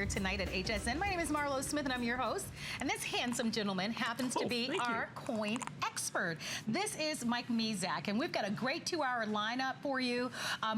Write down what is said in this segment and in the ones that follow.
tonight at HSN. My name is Marlo Smith and I'm your host. And this handsome gentleman happens to be our coin expert. This is Mike Mezak, and we've got a great 2-hour lineup for you.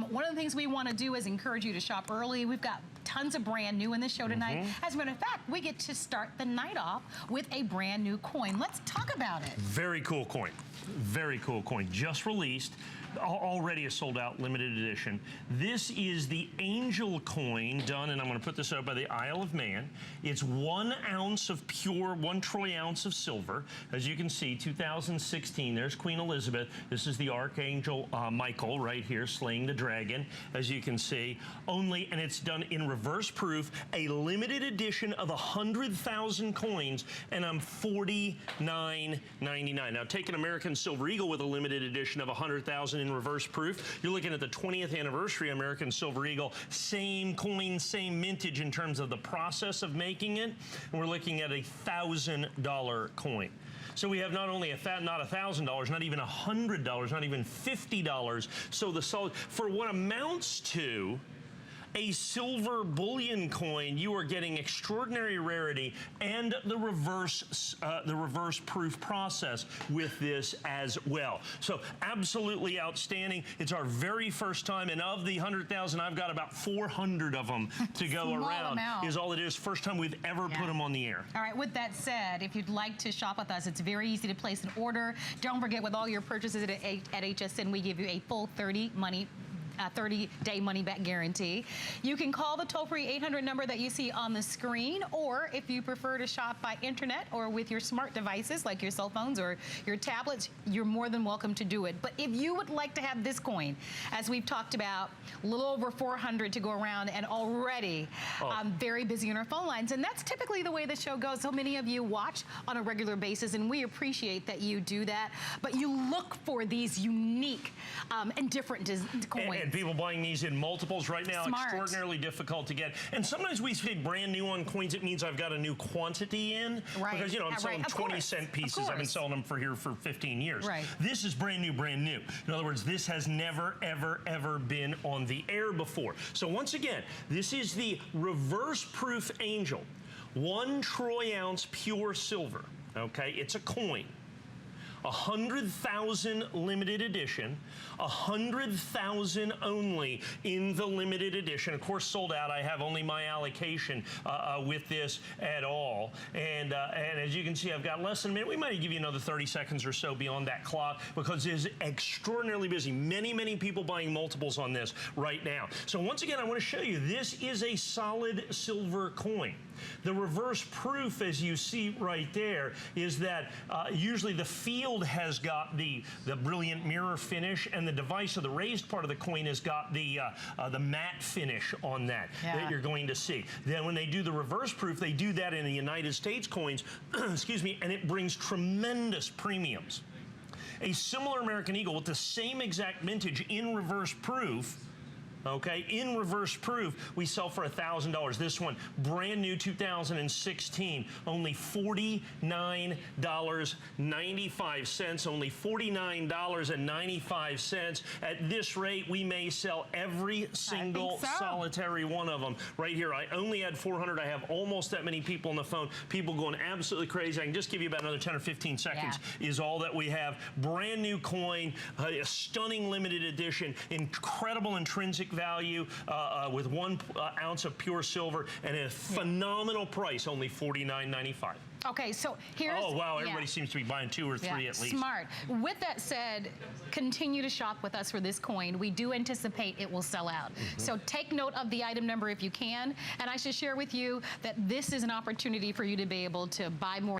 One of the things we want to do is encourage you to shop early. We've got tons of brand new in the show tonight. As a matter of fact, we get to start the night off with a brand new coin. Let's talk about it. Very cool coin. Very cool coin. Just released. Already a sold out limited edition. This is the Angel coin done, and I'm going to put this out by the Isle of Man. It's 1 ounce of pure, 1 troy ounce of silver. As you can see, 2016, there's Queen Elizabeth. This is the Archangel Michael right here slaying the dragon, as you can see. Only, and it's done in reverse proof, a limited edition of 100,000 coins, and I'm $49.99. Now take an American Silver Eagle with a limited edition of 100,000 in reverse proof. You're looking at the 20th anniversary American Silver Eagle. Same coin, same mintage in terms of the process of making it. And we're looking at a $1,000 coin. So we have not only not $1,000, not even $100, not even $50. So the solid, for what amounts to a silver bullion coin, you are getting extraordinary rarity and the reverse proof process with this as well. So absolutely outstanding. It's our very first time, and of the 100,000, I've got about 400 of them to go around. Is all it is. First time we've ever put them on the air. All right. With that said, if you'd like to shop with us, it's very easy to place an order. Don't forget, with all your purchases at HSN, we give you a full 30-day money-back guarantee. You can call the toll-free 800 number that you see on the screen, or if you prefer to shop by internet or with your smart devices like your cell phones or your tablets, you're more than welcome to do it. But if you would like to have this coin, as we've talked about, a little over 400 to go around, and already very busy on our phone lines, and that's typically the way the show goes. So many of you watch on a regular basis, and we appreciate that you do that, but you look for these unique and different coins. And people buying these in multiples right now, extraordinarily difficult to get. And sometimes we say brand new on coins, it means I've got a new quantity in. Right. Because, you know, I'm selling 20-cent pieces. I've been selling them for 15 years. Right. This is brand new, brand new. In other words, this has never, ever, ever been on the air before. So once again, this is the reverse proof Angel. 1 troy ounce pure silver. Okay, it's a coin. 100,000 limited edition, 100,000 only in the limited edition. Of course, sold out. I have only my allocation with this at all. And as you can see, I've got less than a minute. We might give you another 30 seconds or so beyond that clock because it is extraordinarily busy. Many, many people buying multiples on this right now. So once again, I want to show you, this is a solid silver coin. The reverse proof, as you see right there, is that usually the field has got the brilliant mirror finish, and the device, or the raised part of the coin, has got the matte finish on that that you're going to see. Then when they do the reverse proof, they do that in the United States coins, excuse me, and it brings tremendous premiums. A similar American Eagle with the same exact mintage in reverse proof, okay, in reverse proof, we sell for $1,000. This one, brand new 2016, only $49.95. Only $49.95. At this rate, we may sell every single solitary one of them. Right here, I only had 400. I have almost that many people on the phone. People going absolutely crazy. I can just give you about another 10 or 15 seconds is all that we have. Brand new coin, a stunning limited edition, incredible intrinsic value with 1 ounce of pure silver, and a phenomenal price, only $49.95. Okay, so here's... Oh, wow, everybody seems to be buying 2 or 3 at least. Smart. With that said, continue to shop with us for this coin. We do anticipate it will sell out. So take note of the item number if you can, and I should share with you that this is an opportunity for you to be able to buy more